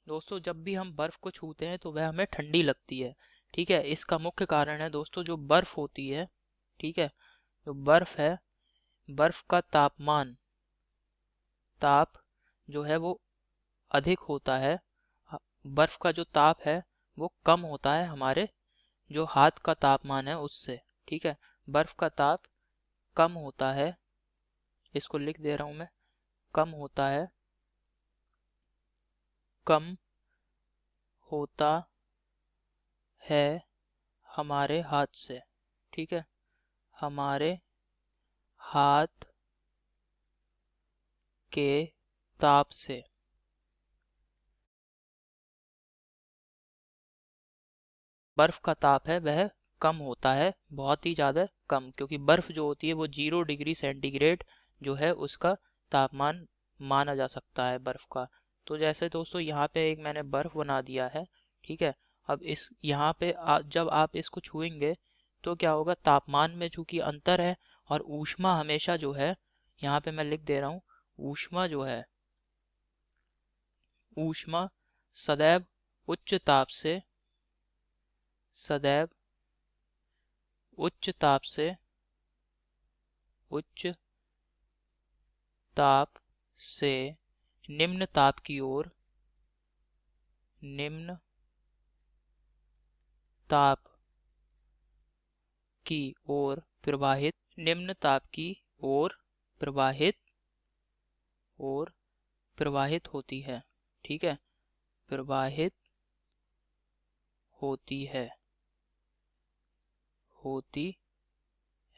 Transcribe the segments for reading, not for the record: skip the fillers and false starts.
दोस्तों जब भी हम बर्फ को छूते हैं तो वह हमें ठंडी लगती है। ठीक है, इसका मुख्य कारण है दोस्तों जो बर्फ होती है। ठीक है, जो बर्फ है, बर्फ का ताप जो है वो अधिक होता है। बर्फ का जो ताप है वो कम होता है हमारे जो हाथ का तापमान है उससे। ठीक है, बर्फ का ताप कम होता है, इसको लिख दे रहा हूं मैं, कम होता है, कम होता है हमारे हाथ से। ठीक है, हमारे हाथ के ताप से। बर्फ का ताप है वह कम होता है, बहुत ही ज़्यादा कम, क्योंकि बर्फ जो होती है वो 0 डिग्री सेंटीग्रेड जो है उसका तापमान माना जा सकता है बर्फ का। तो जैसे दोस्तों यहाँ पे एक मैंने बर्फ बना दिया है। ठीक है, अब इस यहाँ पे जब आप इसको छुएंगे तो क्या होगा, तापमान में चूंकि अंतर है और ऊष्मा हमेशा जो है, यहाँ पे मैं लिख दे रहा हूँ, ऊष्मा जो है, ऊष्मा सदैव उच्च ताप से, सदैव उच्च ताप से, उच्च ताप से निम्न ताप की ओर, निम्न ताप की ओर प्रवाहित, निम्न ताप की ओर प्रवाहित, और प्रवाहित होती है। ठीक है, प्रवाहित होती है, होती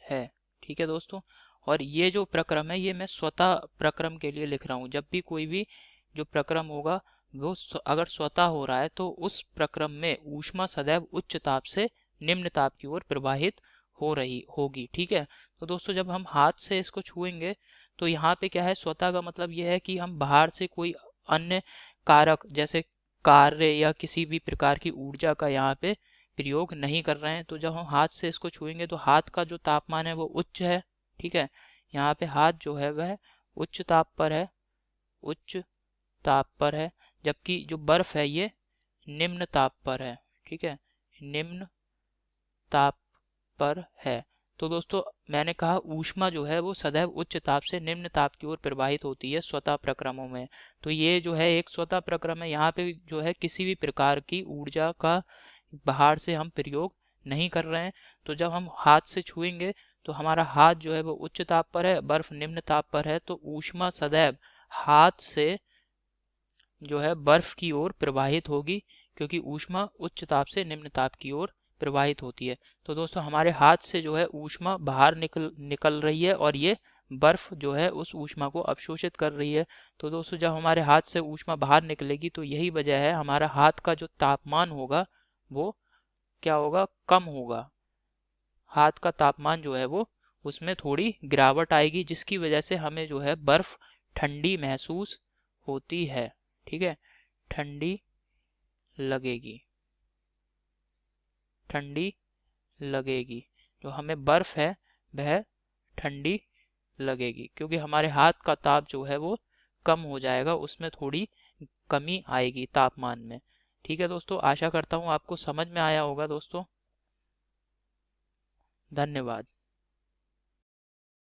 है। ठीक है दोस्तों, और ये जो प्रक्रम है ये मैं स्वतः प्रक्रम के लिए लिख रहा हूँ। जब भी कोई भी जो प्रक्रम होगा वो अगर स्वतः हो रहा है तो उस प्रक्रम में ऊष्मा सदैव उच्च ताप से निम्न ताप की ओर प्रवाहित हो रही होगी। ठीक है, तो दोस्तों जब हम हाथ से इसको छुएंगे तो यहाँ पे क्या है, स्वतः का मतलब यह है कि हम बाहर से कोई अन्य कारक जैसे कार्य या किसी भी प्रकार की ऊर्जा का यहाँ पे प्रयोग नहीं कर रहे हैं। तो जब हम हाथ से इसको छुएंगे तो हाथ का जो तापमान है वो उच्च है। ठीक है, यहाँ पे हाथ जो है वह उच्च ताप पर है, उच्च ताप पर है, जबकि जो बर्फ है ये निम्न ताप पर है। ठीक है, निम्न ताप पर है। तो दोस्तों मैंने कहा ऊष्मा जो है वो सदैव उच्च ताप से निम्न ताप की ओर प्रवाहित होती है स्वतः प्रक्रमों में। तो ये जो है एक स्वतः प्रक्रम है, यहाँ पे जो है किसी भी प्रकार की ऊर्जा का बाहर से हम प्रयोग नहीं कर रहे हैं। तो जब हम हाथ से छुएंगे तो हमारा हाथ जो है वो उच्च ताप पर है, बर्फ निम्न ताप पर है, तो ऊष्मा सदैव हाथ से जो है बर्फ की ओर प्रवाहित होगी, क्योंकि ऊष्मा उच्च ताप से निम्न ताप की ओर प्रवाहित होती है। तो दोस्तों हमारे हाथ से जो है ऊष्मा बाहर निकल निकल रही है और ये बर्फ जो है उस ऊष्मा को अवशोषित कर रही है। तो दोस्तों जब हमारे हाथ से ऊष्मा बाहर निकलेगी तो यही वजह है हमारा हाथ का जो तापमान होगा वो क्या होगा, कम होगा। हाथ का तापमान जो है वो उसमें थोड़ी गिरावट आएगी, जिसकी वजह से हमें जो है बर्फ ठंडी महसूस होती है। ठीक है, ठंडी लगेगी, ठंडी लगेगी, जो हमें बर्फ है वह ठंडी लगेगी, क्योंकि हमारे हाथ का ताप जो है वो कम हो जाएगा, उसमें थोड़ी कमी आएगी तापमान में। ठीक है दोस्तों, आशा करता हूँ आपको समझ में आया होगा दोस्तों। धन्यवाद।